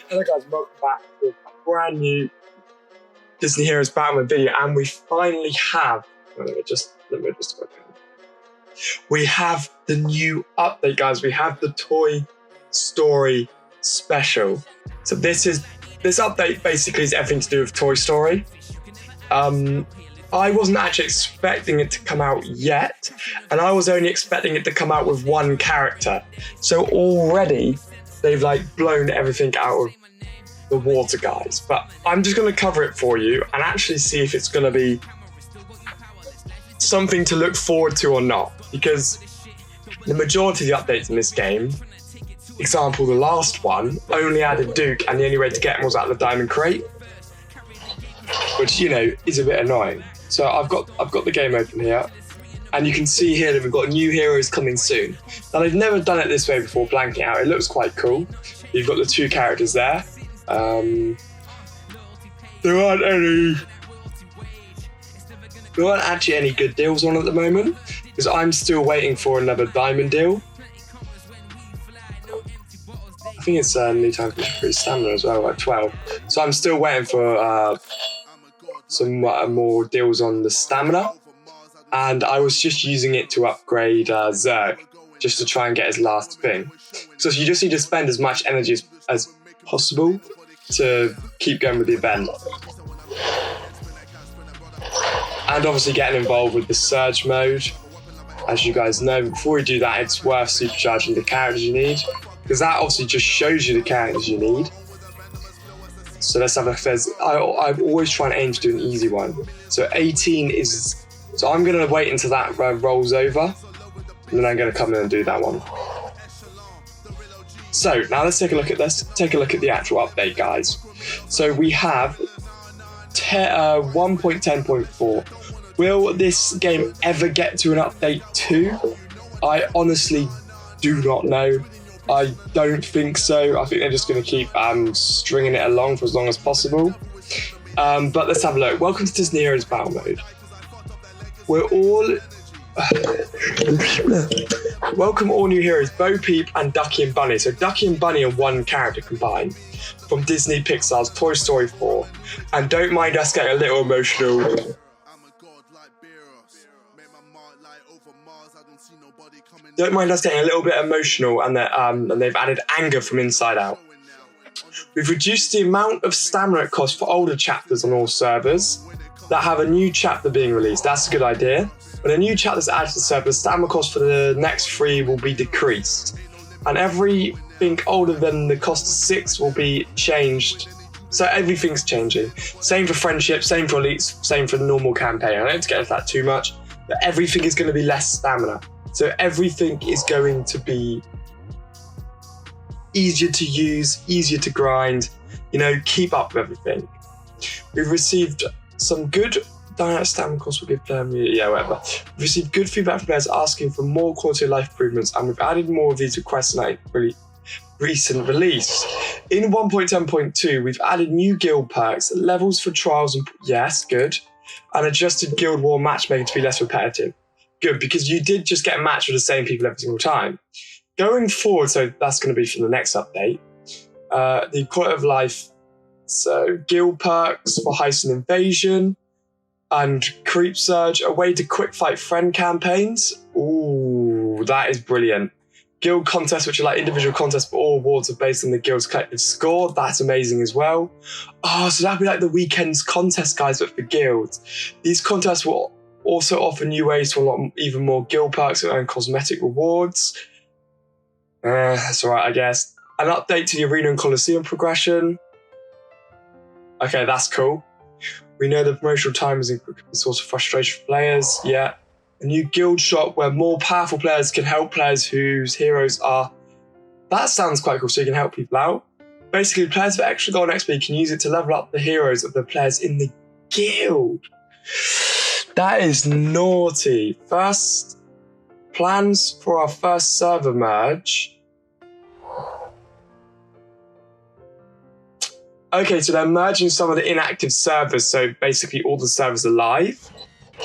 Hello guys, welcome back to a brand new Disney Heroes Batman video, and we finally have, we have the new update, guys. We have the Toy Story special. So this update basically is everything to do with Toy Story. I wasn't actually expecting it to come out yet, and I was only expecting it to come out with one character. So already they've blown everything out of the water, guys. But I'm just going to cover it for you and actually see if it's going to be something to look forward to or not, because the majority of the updates in this game, example the last one, only added Duke, and the only way to get him was out of the diamond crate, which, you know, is a bit annoying. So I've got the game open here, and you can see here that we've got new heroes coming soon. Now, they've never done it this way before, blanking out. It looks quite cool. You've got the two characters there. There aren't actually any good deals on at the moment, because I'm still waiting for another diamond deal. I think it's new time for free stamina as well, like 12. So I'm still waiting for some more deals on the stamina, and I was just using it to upgrade Zerg, just to try and get his last thing. So you just need to spend as much energy as possible to keep going with the event. And obviously getting involved with the surge mode. As you guys know, before you do that, it's worth supercharging the characters you need, because that obviously just shows you the characters you need. So let's have a look. I've always try and aim to do an easy one. So 18 is... So I'm going to wait until that rolls over, and then I'm going to come in and do that one. So now let's take a look at this. Take a look at the actual update, guys. So we have 1.10.4. Will this game ever get to an update 2? I honestly do not know. I don't think so. I think they're just going to keep stringing it along for as long as possible. But let's have a look. Welcome to Disney Heroes Battle Mode. We're all... Welcome all new heroes, Bo, Peep, and Ducky and Bunny. So Ducky and Bunny are one character combined from Disney Pixar's Toy Story 4. And don't mind us getting a little emotional. Don't mind us getting a little bit emotional, and they've added anger from Inside Out. We've reduced the amount of stamina it costs for older chapters on all servers that have a new chapter being released. That's a good idea. When a new chapter is added to the server, the stamina cost for the next 3 will be decreased. And everything older than the cost of 6 will be changed. So everything's changing. Same for friendship, same for elites, same for the normal campaign. I don't get into that too much, but everything is going to be less stamina. So everything is going to be easier to use, easier to grind, you know, keep up with everything. We've received some good direct stamina costs will give player, whatever. We've received good feedback from players asking for more quality of life improvements, and we've added more of these requests in a recent release. In 1.10.2, we've added new guild perks, levels for trials, and yes, good, and adjusted guild war matchmaking to be less repetitive. Good, because you did just get a match with the same people every single time. Going forward, so that's going to be for the next update, the quality of life, so guild perks for heist and invasion, and creep surge, a way to quick fight friend campaigns. Ooh, that is brilliant. Guild contests, which are like individual contests, but all awards are based on the guild's collective score. That's amazing as well. Oh, so that'd be like the weekend's contest, guys, but for guilds. These contests will also offer new ways to unlock even more guild perks and cosmetic rewards. That's all right, I guess. An update to the Arena and Coliseum progression. Okay, that's cool. We know the promotional time is a source of frustration for players. Yeah. A new guild shop where more powerful players can help players whose heroes are... That sounds quite cool, so you can help people out. Basically, players with extra gold and XP can use it to level up the heroes of the players in the guild. That is naughty. First, plans for our first server merge. Okay, so they're merging some of the inactive servers, so basically all the servers are live.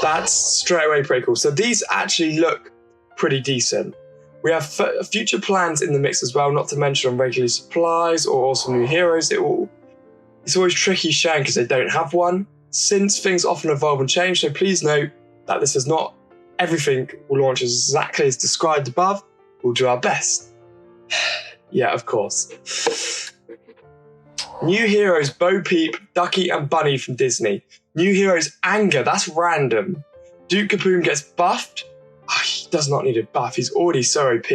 That's straight away pretty cool. So these actually look pretty decent. We have future plans in the mix as well, not to mention on regular supplies or also new heroes. It's always tricky sharing because they don't have one, since things often evolve and change, so please note that this is not everything will launch exactly as described above. We'll do our best. Yeah, of course. New heroes, Bo Peep, Ducky and Bunny from Disney. New heroes, Anger, that's random. Duke Kaboom gets buffed. Oh, he does not need a buff, he's already so OP.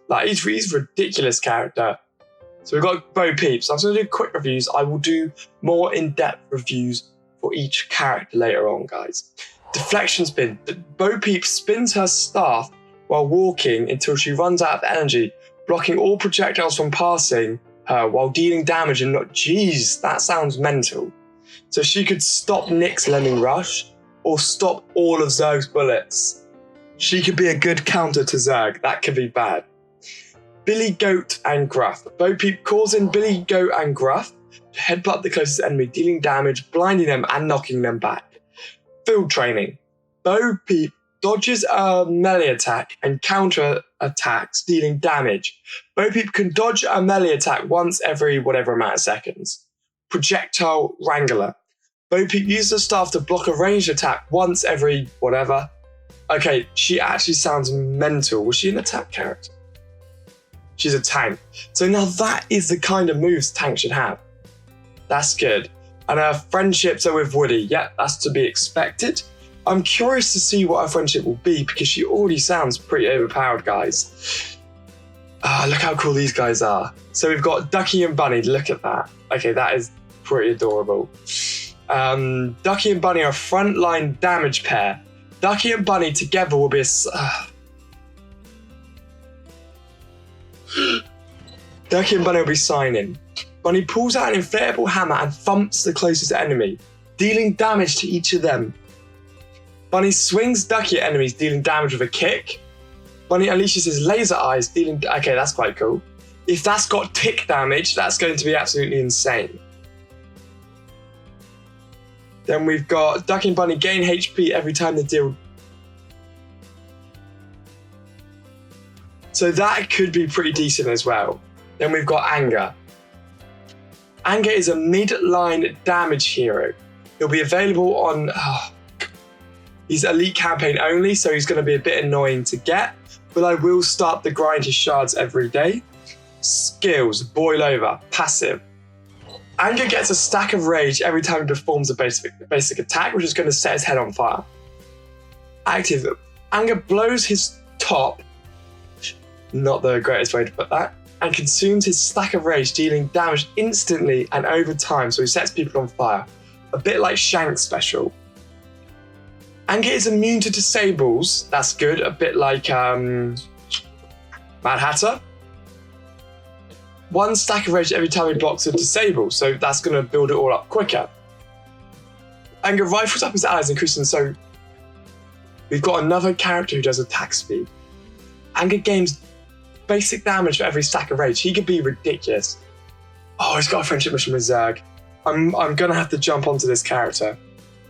Like, he's a ridiculous character. So we've got Bo Peep. So I'm going to do quick reviews. I will do more in-depth reviews for each character later on, guys. Deflection spin. Bo Peep spins her staff while walking until she runs out of energy, blocking all projectiles from passing her while dealing damage and not... Jeez, that sounds mental. So she could stop Nick's Lemming Rush or stop all of Zerg's bullets. She could be a good counter to Zerg. That could be bad. Billy Goat and Gruff. Bo Peep calls in Billy Goat and Gruff to headbutt the closest enemy, dealing damage, blinding them and knocking them back. Field training. Bo Peep dodges a melee attack and counter attacks, dealing damage. Bo Peep can dodge a melee attack once every whatever amount of seconds. Projectile Wrangler. Bo Peep uses her staff to block a ranged attack once every whatever. Okay, she actually sounds mental. Was she an attack character? She's a tank. So now that is the kind of moves tank should have. That's good. And her friendships are with Woody. Yep, that's to be expected. I'm curious to see what her friendship will be because she already sounds pretty overpowered, guys. Look how cool these guys are. So we've got Ducky and Bunny. Look at that. Okay, that is pretty adorable. Ducky and Bunny are a frontline damage pair. Ducky and Bunny together will be a... Ducky and Bunny will be signing. Bunny pulls out an inflatable hammer and thumps the closest enemy, dealing damage to each of them. Bunny swings Ducky at enemies, dealing damage with a kick. Bunny unleashes his laser eyes, dealing... Okay, that's quite cool. If that's got tick damage, that's going to be absolutely insane. Then we've got Ducky and Bunny gain HP every time they deal... So that could be pretty decent as well. Then we've got Anger. Anger is a mid-line damage hero. He'll be available on... he's elite campaign only, so he's going to be a bit annoying to get, but I will start the grind his shards every day. Skills, boil over, passive. Anger gets a stack of rage every time he performs a basic attack, which is going to set his head on fire. Active. Anger blows his top, not the greatest way to put that, and consumes his stack of rage, dealing damage instantly and over time, so he sets people on fire. A bit like Shank's special. Anger is immune to disables, that's good, a bit like Mad Hatter. One stack of rage every time he blocks a disable, so that's going to build it all up quicker. Anger rifles up his allies, increasing, so we've got another character who does attack speed. Anger gains basic damage for every stack of rage. He could be ridiculous. Oh, he's got a friendship mission with Zerg. I'm going to have to jump onto this character.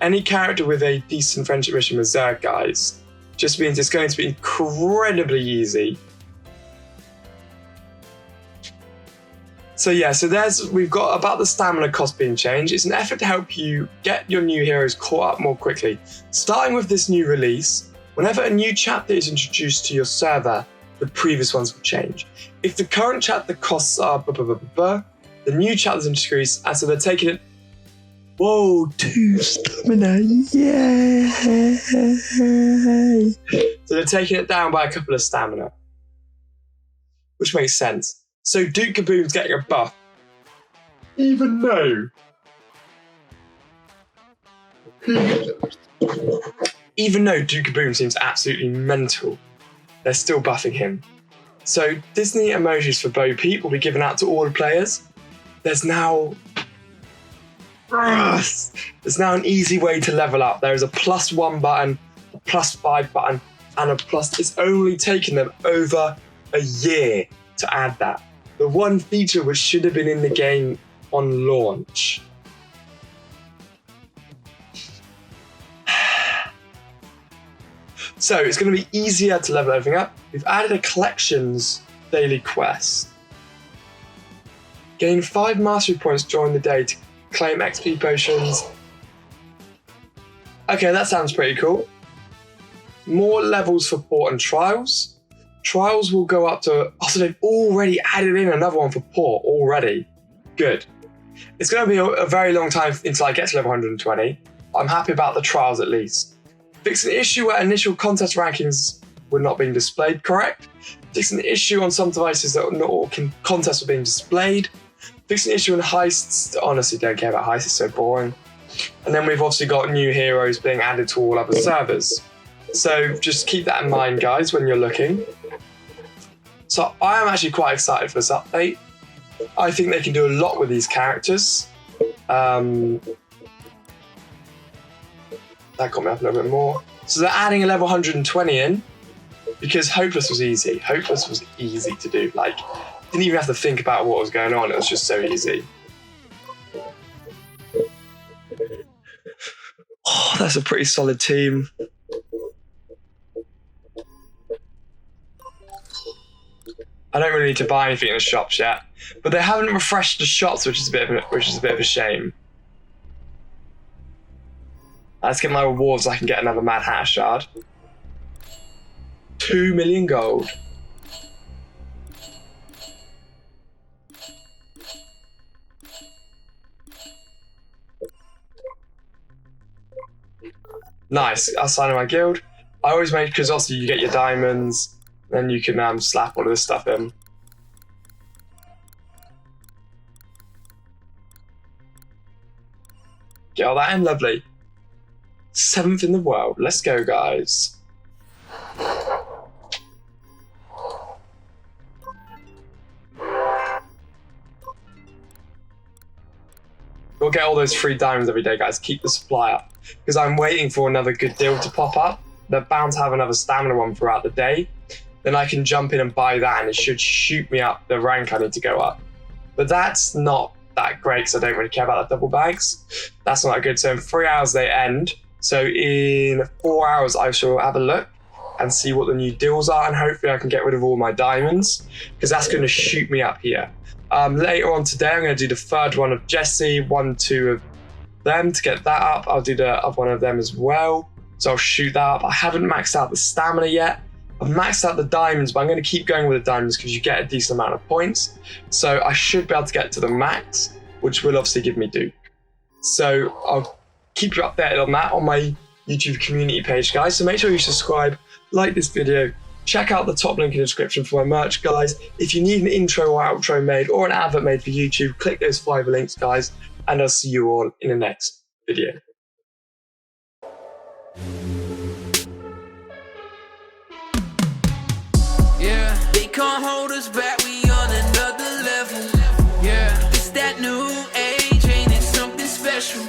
Any character with a decent friendship mission with Zerg, guys, just means it's going to be incredibly easy. So yeah, we've got about the stamina cost being changed. It's an effort to help you get your new heroes caught up more quickly. Starting with this new release, whenever a new chapter is introduced to your server, the previous ones will change. If the current chapter costs are the new chapter's introduced, and so they're taking it. Whoa, 2 stamina, yay! So they're taking it down by a couple of stamina, which makes sense. So Duke Kaboom's getting a buff, even though Duke Kaboom seems absolutely mental, they're still buffing him. So Disney emojis for Bo Peep will be given out to all players. There's now an easy way to level up. There is a +1 button, a +5 button, and a plus. It's only taken them over a year to add that. The one feature which should have been in the game on launch. So it's going to be easier to level everything up. We've added a collections daily quest. Gain 5 mastery points during the day to claim XP potions. Okay, that sounds pretty cool. More levels for port and trials. Trials will go up to... Oh, so they've already added in another one for port already. Good. It's going to be a very long time until I get to level 120. I'm happy about the trials at least. Fix an issue where initial contest rankings were not being displayed, correct. Fix an issue on some devices that not all contests were being displayed. Fix an issue in heists. Honestly, don't care about heists, it's so boring. And then we've obviously got new heroes being added to all other servers. So just keep that in mind, guys, when you're looking. So I am actually quite excited for this update. I think they can do a lot with these characters. That got me up a little bit more. So they're adding a level 120 in because Hopeless was easy. Hopeless was easy to do. Like, didn't even have to think about what was going on. It was just so easy. Oh, that's a pretty solid team. I don't really need to buy anything in the shops yet, but they haven't refreshed the shops, which is a bit of a shame. Let's get my rewards so I can get another Mad Hatter shard. 2 million gold. Nice. I'll sign in my guild. I always make, because also you get your diamonds, then you can slap all of this stuff in. Get all that in, lovely. 7th in the world. Let's go, guys. We'll get all those free diamonds every day, guys. Keep the supply up. Because I'm waiting for another good deal to pop up. They're bound to have another stamina one throughout the day. Then I can jump in and buy that, and it should shoot me up the rank I need to go up. But that's not that great, because I don't really care about the double bags. That's not that good. So in 3 hours they end. So in 4 hours I shall have a look and see what the new deals are, and hopefully I can get rid of all my diamonds, because that's going to shoot me up here. Later on today I'm going to do the 3rd one of Jesse, 1, 2 of them to get that up. I'll do the other one of them as well. So I'll shoot that up. I haven't maxed out the stamina yet. I've maxed out the diamonds, but I'm going to keep going with the diamonds because you get a decent amount of points. So I should be able to get to the max, which will obviously give me Duke. So I'll keep you updated on that on my YouTube community page, guys. So make sure you subscribe, like this video, check out the top link in the description for my merch, guys. If you need an intro or outro made or an advert made for YouTube, click those 5 links, guys, and I'll see you all in the next video. Yeah, they can't hold us back, we on another level. Yeah, it's that new age, ain't it something special?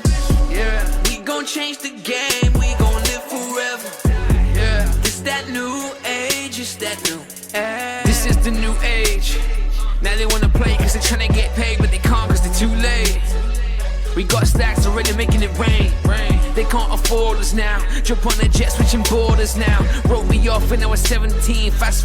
Yeah, we gon' change the game, we gon' live forever. Yeah, it's that new age, it's that new age. This is the new age. Now they wanna play cause they're tryna get paid, but they can't cause they're too late. We got stacks already making it rain. They can't afford us now. Jump on the jet, switching borders now. Wrote me off when I was 17, fast